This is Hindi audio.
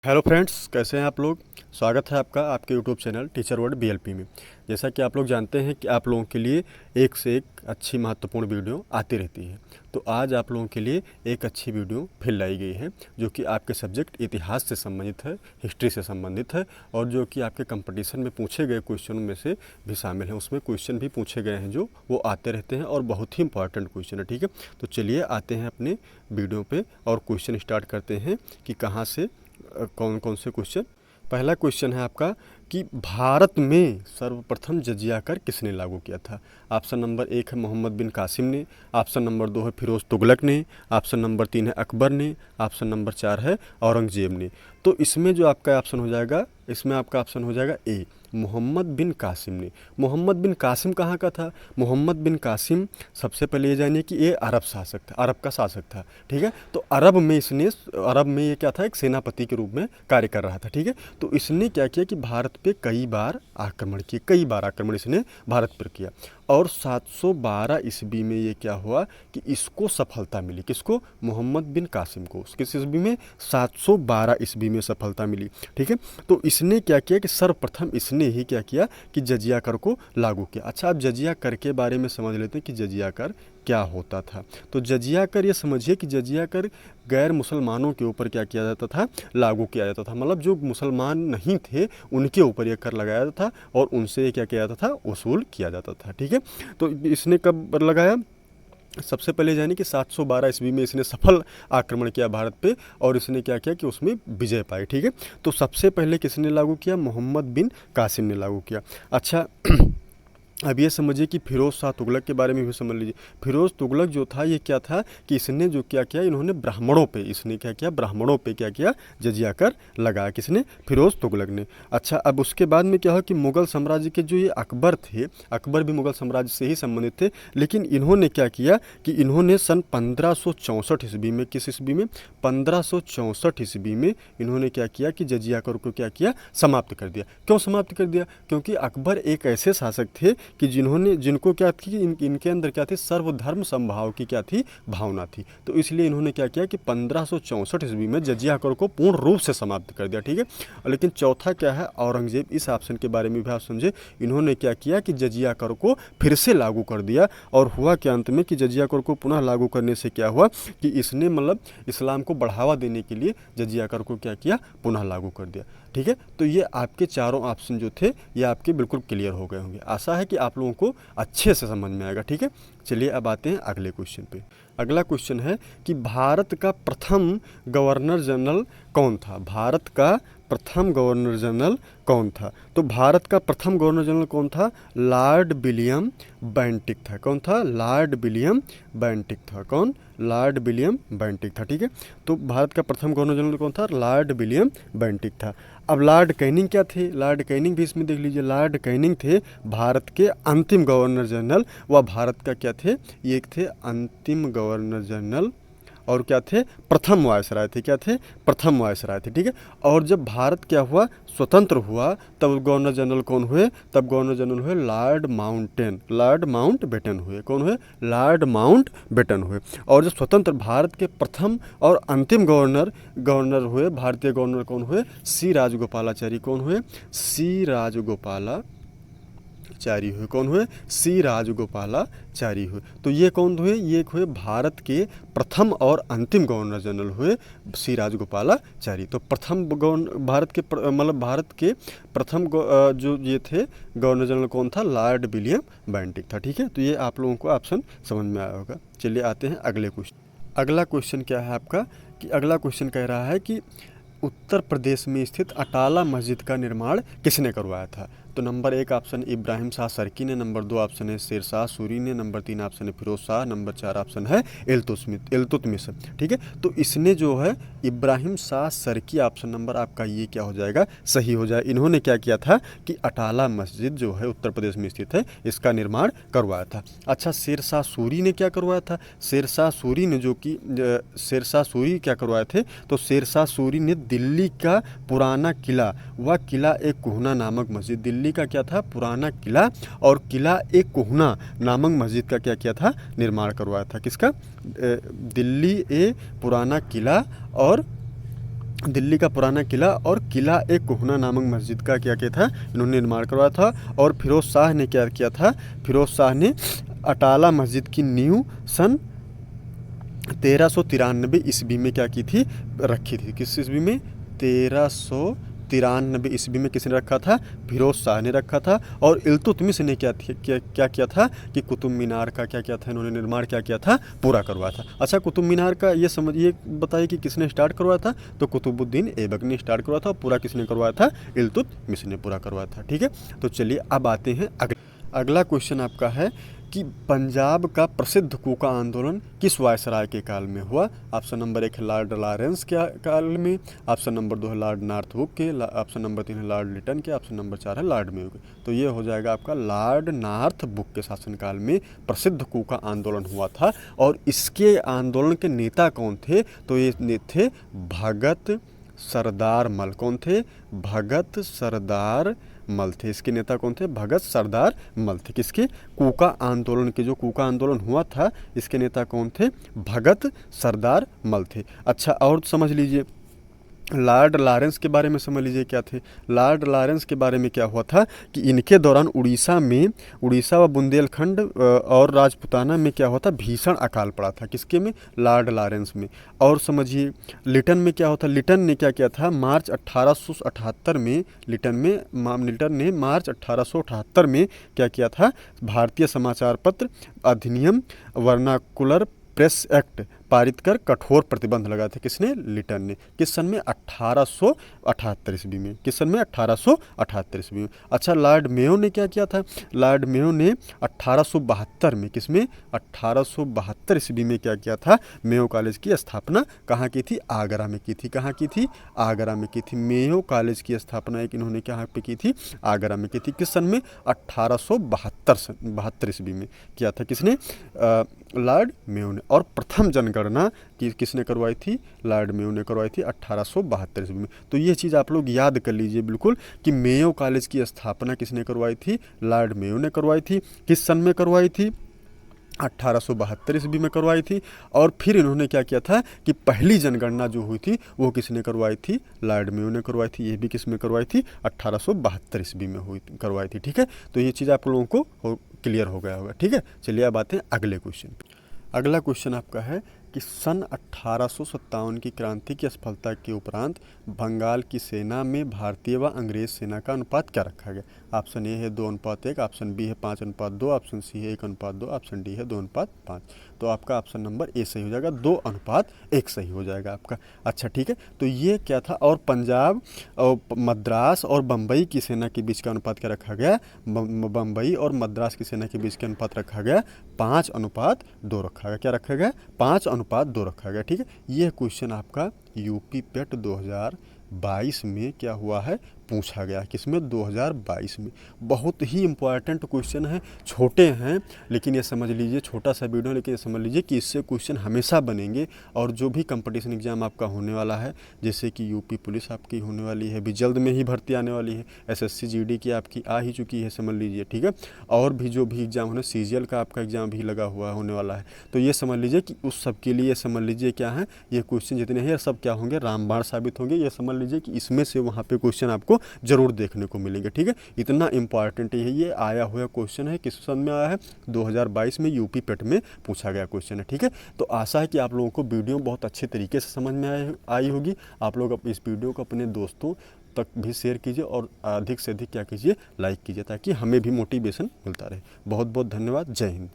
हेलो फ्रेंड्स, कैसे हैं आप लोग। स्वागत है आपका आपके YouTube channel teacher world BLP में। जैसा कि आप लोग जानते हैं कि आप लोगों के लिए एक से एक अच्छी महत्वपूर्ण वीडियो आती रहती है। तो आज आप लोगों के लिए एक अच्छी वीडियो फिर लाई गई है जो कि आपके सब्जेक्ट इतिहास से संबंधित है, हिस्ट्री से संबंधित है और जो कि आपके कंपटीशन में पूछे गए क्वेश्चनों में से भी शामिल है। उसमें क्वेश्चन भी पूछे गए हैं जो वो आते रहते हैं और बहुत ही इंपॉर्टेंट क्वेश्चन है। ठीक है, तो चलिए आते हैं अपने वीडियो पे और क्वेश्चन स्टार्ट करते हैं कि कहाँ से कौन कौन से क्वेश्चन। पहला क्वेश्चन है आपका कि भारत में सर्वप्रथम जजिया कर किसने लागू किया था। ऑप्शन नंबर 1 है मोहम्मद बिन कासिम ने, ऑप्शन नंबर 2 है फिरोज़ तुगलक ने, ऑप्शन नंबर 3 है अकबर ने, ऑप्शन नंबर 4 है औरंगजेब ने। तो इसमें जो आपका ऑप्शन हो जाएगा, इसमें आपका ऑप्शन हो जाएगा ए, मोहम्मद बिन कासिम ने। मोहम्मद बिन कासिम कहाँ का था? मोहम्मद बिन कासिम सबसे पहले ये जानिए कि ये अरब शासक था, अरब का शासक था। ठीक है, तो अरब में ये क्या था, एक सेनापति के रूप में कार्य कर रहा था। ठीक है, तो इसने क्या किया कि भारत पे कई बार आक्रमण इसने भारत पर किया और 712 ईस्वी में ये क्या हुआ कि इसको सफलता मिली। किसको? मोहम्मद बिन कासिम को। किस ईस्वी में? 712 ईस्वी में सफलता मिली। ठीक है, तो इसने क्या किया कि सर्वप्रथम इसने ही क्या किया कि जजिया कर को लागू किया। अच्छा, अब जजिया कर के बारे में समझ लेते हैं कि जजिया कर क्या होता था। तो जजिया कर, ये समझिए कि जजिया कर गैर मुसलमानों के ऊपर क्या किया जाता था, लागू किया जाता था। मतलब जो मुसलमान नहीं थे उनके ऊपर यह कर लगाया जाता था और उनसे ये क्या किया जाता था, वसूल किया जाता था। ठीक है, तो इसने कब लगाया? सबसे पहले जाने कि 712 ईस्वी में इसने सफल आक्रमण किया भारत पे और इसने क्या किया कि उसमें विजय पाई। ठीक है, तो सबसे पहले किसने लागू किया? मोहम्मद बिन कासिम ने लागू किया। अच्छा अब ये समझिए कि फिरोज़ शाह तुगलक के बारे में भी समझ लीजिए। फिरोज़ तुगलक जो था ये क्या था कि इसने जो क्या किया, इन्होंने ब्राह्मणों पे क्या किया, जजिया कर लगाया। किसने? फिरोज़ तुगलक ने। अच्छा, अब उसके बाद में क्या हुआ कि मुग़ल साम्राज्य के जो ये अकबर थे, अकबर भी मुग़ल साम्राज्य से ही संबंधित थे, लेकिन इन्होंने क्या किया कि इन्होंने सन 1564 ईस्वी में, किस ईस्वी में? 1564 ईस्वी में इन्होंने क्या किया कि जजिया कर को क्या किया, समाप्त कर दिया। क्यों समाप्त कर दिया? क्योंकि अकबर एक ऐसे शासक थे कि जिनको क्या थी, इनके अंदर क्या थी, सर्वधर्म समभाव की क्या थी, भावना थी। तो इसलिए इन्होंने क्या किया कि 1564 ईस्वी में जजिया कर को पूर्ण रूप से समाप्त कर दिया। ठीक है, लेकिन चौथा क्या है, औरंगजेब। इस ऑप्शन के बारे में भी आप समझे। इन्होंने क्या किया कि जजिया कर को फिर से लागू कर दिया और हुआ क्या अंत में कि जजिया कर को पुनः लागू करने से क्या हुआ कि इसने मतलब इस्लाम को बढ़ावा देने के लिए जजिया कर को क्या किया, पुनः लागू कर दिया। ठीक है, तो ये आपके चारों ऑप्शन जो थे ये आपके बिल्कुल क्लियर हो गए होंगे। आशा है कि आप लोगों को अच्छे से समझ में आएगा। ठीक है, चलिए अब आते हैं अगले क्वेश्चन पे। अगला क्वेश्चन है कि भारत का प्रथम गवर्नर जनरल कौन था? भारत का प्रथम गवर्नर जनरल कौन था? तो भारत का प्रथम गवर्नर जनरल कौन था? लॉर्ड विलियम बेंटिक था। कौन था? लॉर्ड विलियम बेंटिक था। कौन? लॉर्ड विलियम बेंटिक था। ठीक है, तो भारत का प्रथम गवर्नर जनरल कौन था? लॉर्ड विलियम बेंटिक था। अब लॉर्ड कैनिंग क्या थे? लॉर्ड कैनिंग भी इसमें देख लीजिए। लॉर्ड कैनिंग थे भारत के अंतिम गवर्नर जनरल। वह भारत का क्या थे? ये एक थे अंतिम गवर्नर जनरल और क्या थे? प्रथम वायसराय थे। क्या थे? प्रथम वायसराय थे। ठीक है, और जब भारत क्या हुआ, स्वतंत्र हुआ, तब गवर्नर जनरल कौन हुए? तब गवर्नर जनरल हुए लॉर्ड माउंट बेटन हुए। कौन हुए? लॉर्ड माउंट बेटन हुए। और जब स्वतंत्र भारत के प्रथम और अंतिम गवर्नर हुए, भारतीय गवर्नर कौन हुए? सी राजगोपालाचारी। कौन हुए? सी राजगोपालाचारी हुए। कौन हुए? सी राजगोपालाचारी हुए। तो ये कौन हुए? ये हुए भारत के प्रथम और अंतिम गवर्नर जनरल हुए सी राजगोपालाचारी। तो प्रथम भारत के प्रथम जो ये थे गवर्नर जनरल कौन था? लॉर्ड विलियम बेंटिक था। ठीक है, तो ये आप लोगों को ऑप्शन समझ में आया होगा। चलिए आते हैं अगले क्वेश्चन। अगला क्वेश्चन क्या है आपका कि अगला क्वेश्चन कह रहा है कि उत्तर प्रदेश में स्थित अटाला मस्जिद का निर्माण किसने करवाया था? तो नंबर 1 ऑप्शन इब्राहिम शाह सरकी ने, नंबर 2 ऑप्शन है शेर शाह सूरी ने, नंबर 3 ऑप्शन है फिरोज शाह, नंबर 4 ऑप्शन है इल्तुतमिश। ठीक है, तो इसने जो है इब्राहिम शाह सरकी, ऑप्शन नंबर आपका ये क्या हो जाएगा, सही हो जाए। इन्होंने क्या किया था कि अटाला मस्जिद जो है उत्तर प्रदेश में स्थित है इसका निर्माण करवाया था। अच्छा, शेर शाह सूरी ने क्या करवाया था? शेर शाह सूरी ने शेर शाह सूरी क्या करवाए थे? तो शेर शाह सूरी ने दिल्ली का पुराना किला, वह किला एक कोहना नामक मस्जिद, दिल्ली का क्या था? पुराना किला और किला एक कोहना नामक मस्जिद का क्या किया था? निर्माण करवाया था। किसका? दिल्ली ए पुराना किला और दिल्ली का पुराना किला और किला ए कोहना नामक मस्जिद का क्या किया था, इन्होंने निर्माण करवाया था। और फिरोज शाह ने क्या किया था, फिरोज शाह ने अटाला मस्जिद की नींव सन 1393 ईस्वी में क्या की थी, रखी थी। किस ईस्वी में, 1393 ईस्वी में किसने रखा था, फिरोज शाह ने रखा था। और इल्तुतमिश ने क्या किया था कि कुतुब मीनार का क्या किया था, इन्होंने निर्माण क्या किया था, पूरा करवाया था। अच्छा, कुतुब मीनार का ये बताइए कि किसने स्टार्ट करवाया था, तो कुतुबुद्दीन ऐबक ने स्टार्ट करवाया था। और पूरा किसने करवाया था, इल्तुतमिश ने पूरा करवाया था। ठीक है, तो चलिए अब आते हैं अगला क्वेश्चन आपका है कि पंजाब का प्रसिद्ध कूका आंदोलन किस वायसराय के काल में हुआ। ऑप्शन नंबर 1 है लॉर्ड लॉरेंस के काल में, ऑप्शन नंबर 2 है लॉर्ड नॉर्थहुक के, ऑप्शन नंबर 3 है लॉर्ड लिटन के, ऑप्शन नंबर 4 है लॉर्ड मेयो के। तो ये हो जाएगा आपका लॉर्ड नॉर्थहुक के शासनकाल में प्रसिद्ध कूका आंदोलन हुआ था। और इसके आंदोलन के नेता कौन थे, तो ये थे भगत सरदार मल। कौन थे, भगत सरदार मल थे। इसके नेता कौन थे, भगत सरदार मल थे। किसके, कूका आंदोलन के, जो कूका आंदोलन हुआ था इसके नेता कौन थे, भगत सरदार मल थे। अच्छा, और समझ लीजिए लॉर्ड लॉरेंस के बारे में समझ लीजिए क्या थे। लॉर्ड लॉरेंस के बारे में क्या हुआ था कि इनके दौरान उड़ीसा व बुंदेलखंड और राजपुताना में क्या हुआ था, भीषण अकाल पड़ा था। किसके में, लॉर्ड लॉरेंस में। और समझिए लिटन में क्या होता, लिटन ने क्या किया था, मार्च 1878 में लिटन ने मार्च 1878 में क्या किया था, भारतीय समाचार पत्र अधिनियम वर्नाकुलर प्रेस एक्ट पारित कर कठोर प्रतिबंध लगाए थे। किसने, लिटन ने। किस सन में, 1878 ईस्वी में। किस सन में, 1878 ईस्वी में। अच्छा, लॉर्ड मेयो ने क्या किया था, लॉर्ड मेयो ने 1872 में, किसमें, 1872 ईस्वी में क्या किया था, मेयो कॉलेज की स्थापना कहाँ की थी, आगरा में की थी। कहाँ की थी, आगरा में की थी। मेयो कॉलेज की स्थापना एक इन्होंने कहाँ पे की थी, आगरा में की थी। किस सन में, 1872 ईस्वी में किया था। किसने, लॉर्ड मेयो ने। और प्रथम जनगणना किसने करवाई थी, लॉर्ड मेयो ने करवाई थी 1872 ईस्वी में। तो ये चीज़ आप लोग याद कर लीजिए बिल्कुल कि मेयो कॉलेज की स्थापना किसने करवाई थी, लॉर्ड मेयो ने करवाई थी। किस सन में करवाई थी, 1872 ईस्वी में करवाई थी। और फिर इन्होंने क्या किया था कि पहली जनगणना जो हुई थी वो किसने करवाई थी, लॉर्ड मेयो ने करवाई थी। ये भी किस में करवाई थी, 1872 ईस्वी में करवाई थी। ठीक है, तो ये चीज़ आप लोगों को क्लियर हो गया होगा। ठीक है, चलिए अब आते हैं अगले क्वेश्चन। अगला क्वेश्चन आपका है कि सन 1857 की क्रांति की असफलता के उपरांत बंगाल की सेना में भारतीय व अंग्रेज सेना का अनुपात क्या रखा गया। ऑप्शन ए है 2:1, ऑप्शन बी है 5:2, ऑप्शन सी है 1:2, ऑप्शन डी है 2:5। तो आपका ऑप्शन नंबर ए सही हो जाएगा, 2:1 सही हो जाएगा आपका। अच्छा ठीक है, तो ये क्या था। और पंजाब और मद्रास और बम्बई की सेना के बीच का अनुपात क्या रखा गया, बम्बई और मद्रास की सेना के बीच का अनुपात रखा गया 5:2 रखा गया। क्या रखा गया, 5:2 रखा गया। ठीक है, यह क्वेश्चन आपका यूपी पेट 2022 में क्या हुआ है, पूछा गया। किसमें, 2022 में। बहुत ही इम्पॉर्टेंट क्वेश्चन है, छोटे हैं लेकिन ये समझ लीजिए, छोटा सा वीडियो लेकिन ये समझ लीजिए कि इससे क्वेश्चन हमेशा बनेंगे। और जो भी कंपटीशन एग्जाम आपका होने वाला है, जैसे कि यूपी पुलिस आपकी होने वाली है, भी जल्द में ही भर्ती आने वाली है, एसएससी जीडी की आपकी आ ही चुकी है, समझ लीजिए। ठीक है, और भी जो भी एग्जाम होने, सीजीएल का आपका एग्जाम भी लगा हुआ होने वाला है। तो ये समझ लीजिए कि उस सब के लिए समझ लीजिए क्या है, ये क्वेश्चन जितने हैं सब क्या होंगे, रामबाण साबित होंगे। ये समझ लीजिए कि इसमें से वहाँ पे क्वेश्चन आपको जरूर देखने को मिलेंगे। ठीक है, इतना इंपॉर्टेंट है ये आया हुआ क्वेश्चन है। किस सन में आया है, 2022 में यूपी पेट में पूछा गया क्वेश्चन है। ठीक है, तो आशा है कि आप लोगों को वीडियो बहुत अच्छे तरीके से समझ में आई होगी। आप लोग इस वीडियो को अपने दोस्तों तक भी शेयर कीजिए और अधिक से अधिक क्या कीजिए, लाइक कीजिए, ताकि हमें भी मोटिवेशन मिलता रहे। बहुत बहुत धन्यवाद। जय हिंद।